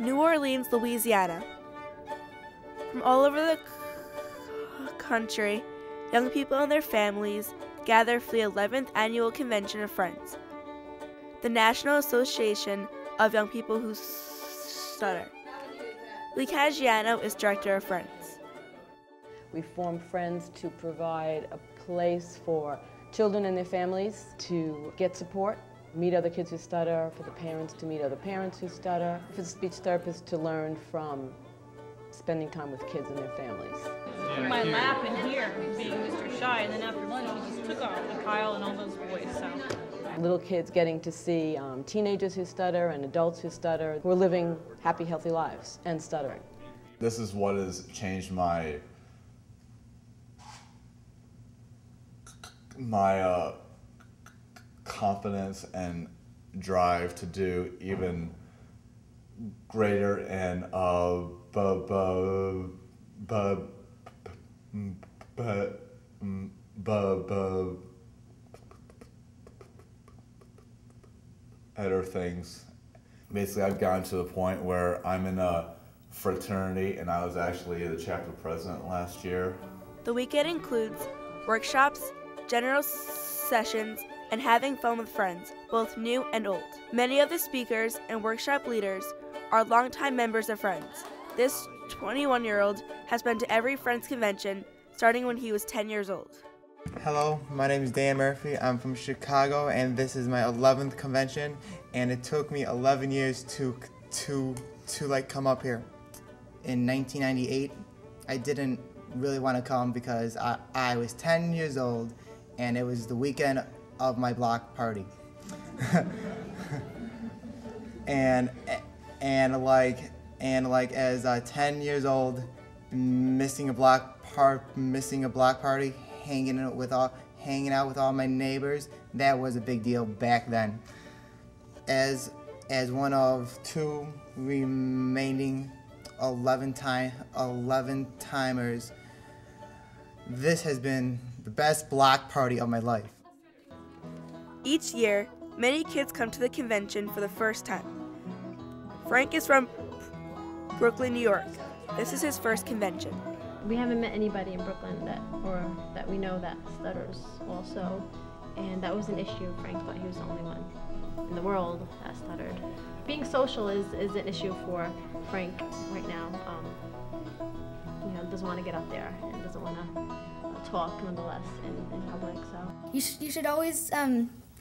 New Orleans, Louisiana. From all over the country, young people and their families gather for the 11th Annual Convention of Friends, the National Association of Young People Who Stutter. Lee Caggiano is director of Friends. We formed Friends to provide a place for children and their families to get support, meet other kids who stutter, for the parents to meet other parents who stutter, for the speech therapists to learn from spending time with kids and their families. My lap in here, being Mr. Shy, and then after lunch he just took off with Kyle and all those boys. So. Little kids getting to see teenagers who stutter and adults who stutter, who are living happy, healthy lives and stuttering. This is what has changed my confidence and drive to do even greater and better things. Basically, I've gotten to the point where I'm in a fraternity, and I was actually the chapter president last year. The weekend includes workshops, general sessions, and having fun with friends, both new and old. Many of the speakers and workshop leaders are longtime members of Friends. This 21-year-old has been to every Friends convention, starting when he was 10 years old. Hello, my name is Dan Murphy. I'm from Chicago, and this is my 11th convention, and it took me 11 years to come up here. In 1998, I didn't really want to come because I was 10 years old, and it was the weekend of my block party. and as 10 years old, missing a block party, hanging out with all my neighbors, that was a big deal back then. As one of two remaining 11 timers, this has been the best block party of my life. Each year, many kids come to the convention for the first time. Frank is from Brooklyn, New York. This is his first convention. We haven't met anybody in Brooklyn that we know that stutters also, and that was an issue. Frank thought he was the only one in the world that stuttered. Being social is an issue for Frank right now. Doesn't want to get out there and doesn't want to talk nonetheless in public. So you should always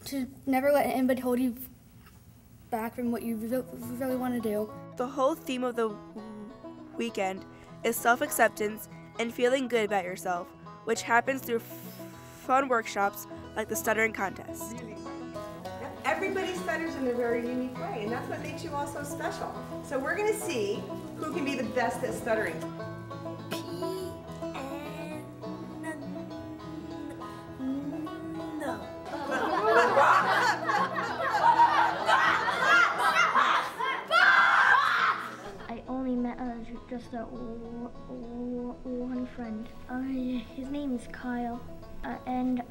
to never let anybody hold you back from what you really want to do. The whole theme of the weekend is self-acceptance and feeling good about yourself, which happens through fun workshops like the stuttering contest. Everybody stutters in a very unique way, and that's what makes you all so special. So we're going to see who can be the best at stuttering. I only met just one friend. His name is Kyle, and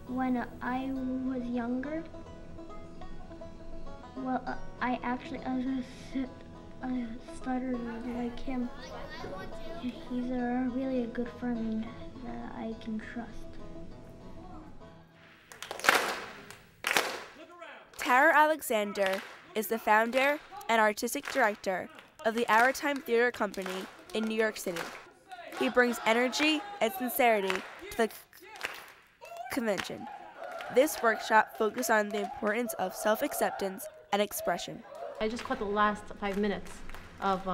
when I was younger, I actually stuttered like him. He's really a good friend that I can trust. Tara Alexander is the founder and artistic director of the Our Time Theater Company in New York City. He brings energy and sincerity to the convention. This workshop focused on the importance of self-acceptance and expression. I just caught the last 5 minutes of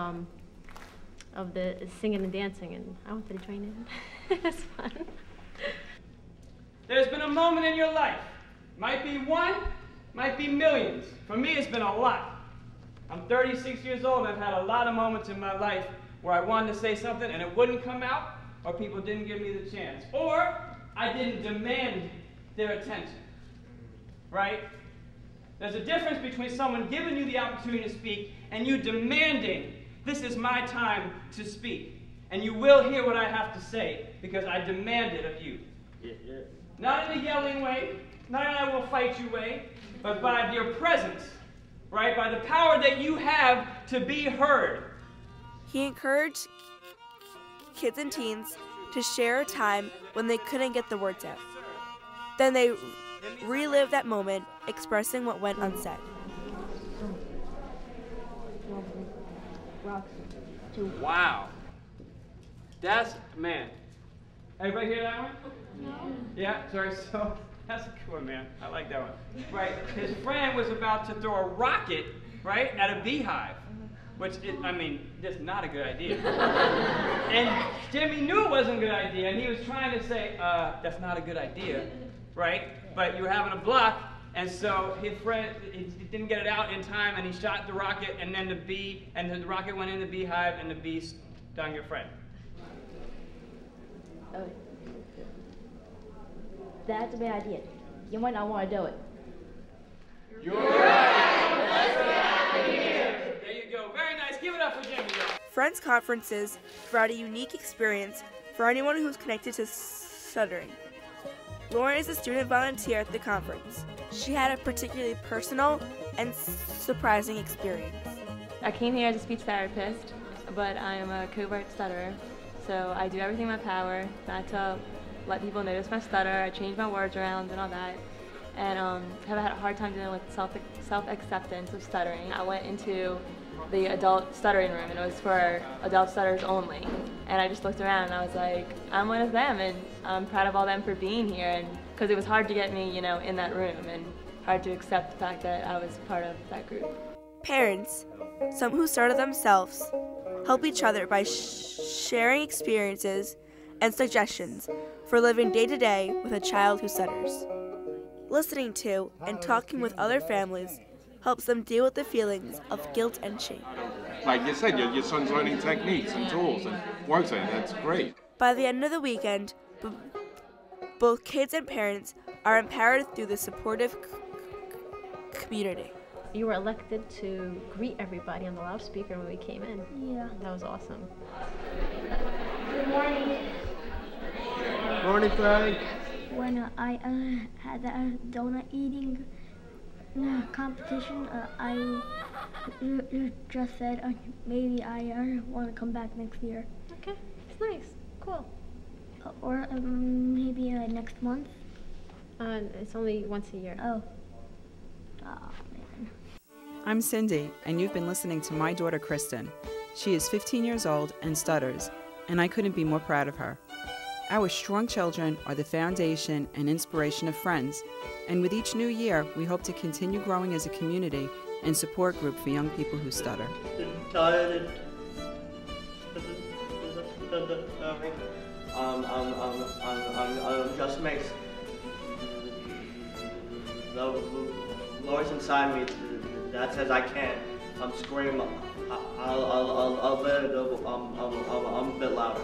the singing and dancing, and I wanted to join in. It's fun. There's been a moment in your life. Might be one, might be millions. For me, it's been a lot. I'm 36 years old, and I've had a lot of moments in my life where I wanted to say something and it wouldn't come out, or people didn't give me the chance, or I didn't demand their attention, right? There's a difference between someone giving you the opportunity to speak and you demanding, this is my time to speak, and you will hear what I have to say because I demand it of you. Not in a yelling way, not in a I will fight you way, but by your presence right? By the power that you have to be heard. He encouraged kids and teens to share a time when they couldn't get the words out. Then they relived that moment, expressing what went unsaid. Wow. That's, man. Everybody hear that one? No. Yeah, sorry, so that's a cool one, man. I like that one. Right, his friend was about to throw a rocket, right, at a beehive, which is, I mean, just not a good idea. And Jimmy knew it wasn't a good idea, and he was trying to say, that's not a good idea, right? But you were having a block, and so his friend, he didn't get it out in time, and he shot the rocket, and then the rocket went in the beehive, and the bee stung your friend. Oh. That's a bad idea. You might not want to do it. You're right. Let's get out of here. There you go. Very nice. Give it up for Jimmy. Friends conferences provide a unique experience for anyone who's connected to stuttering. Lauren is a student volunteer at the conference. She had a particularly personal and surprising experience. I came here as a speech therapist, but I'm a covert stutterer. So I do everything in my power not to let people notice my stutter. I change my words around and all that. And have had a hard time dealing with self-acceptance of stuttering. I went into the adult stuttering room, and it was for adult stutterers only. And I just looked around and I was like, I'm one of them, and I'm proud of all them for being here. And because it was hard to get me, you know, in that room, and hard to accept the fact that I was part of that group. Parents, some who stutter themselves, help each other by sharing experiences and suggestions for living day-to-day with a child who stutters. Listening to and talking with other families helps them deal with the feelings of guilt and shame. Like you said, your son's learning techniques and tools and works, and that's great. By the end of the weekend, both kids and parents are empowered through the supportive community. You were elected to greet everybody on the loudspeaker when we came in. Yeah. That was awesome. Good morning. Morning, Frank. When I had the donut eating competition, I just said maybe I want to come back next year. Okay, it's nice. Cool. Or maybe next month. It's only once a year. Oh. Oh, man. I'm Cindy, and you've been listening to my daughter, Kristen. She is 15 years old and stutters, and I couldn't be more proud of her. Our strong children are the foundation and inspiration of Friends, and with each new year, we hope to continue growing as a community and support group for young people who stutter. Just makes the voice inside me that says I can't. I'm screaming. I'll let it go. I'm a bit louder.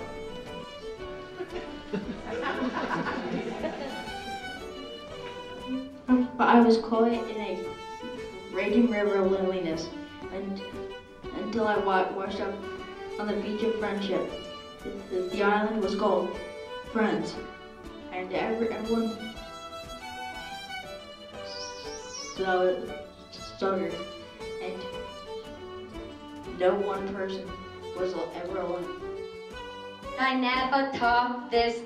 I was caught in a raging river of loneliness until I washed up on the beach of friendship. The island was called Friends, and everyone stuttered, and no one person was ever alone. I never talked this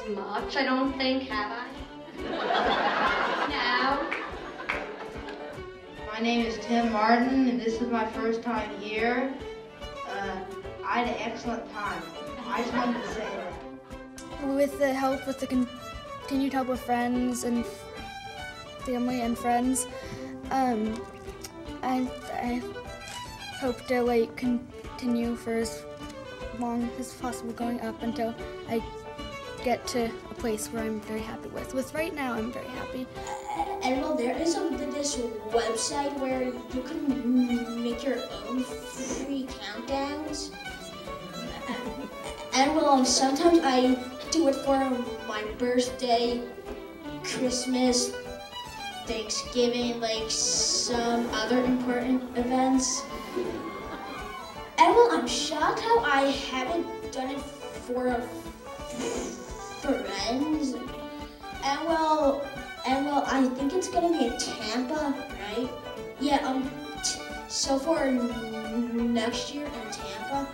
much, I don't think, have I? No. My name is Tim Martin, and this is my first time here. I had an excellent time. I just wanted to say that. With the continued help of friends and family and friends, I hope to continue for as long as possible, going up until I get to a place where I'm very happy with. Right now, I'm very happy. And well, there is this website where you can make your own free countdowns. And well, sometimes I do it for my birthday, Christmas, Thanksgiving, like some other important events. And well, I'm shocked how I haven't done it for friends. And well, I think it's gonna be in Tampa, right? Yeah, So for next year in Tampa,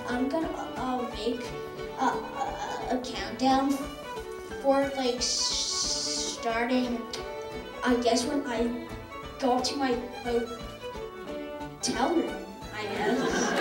I'm gonna make a countdown for like starting, I guess when I go up to my hotel room, I guess.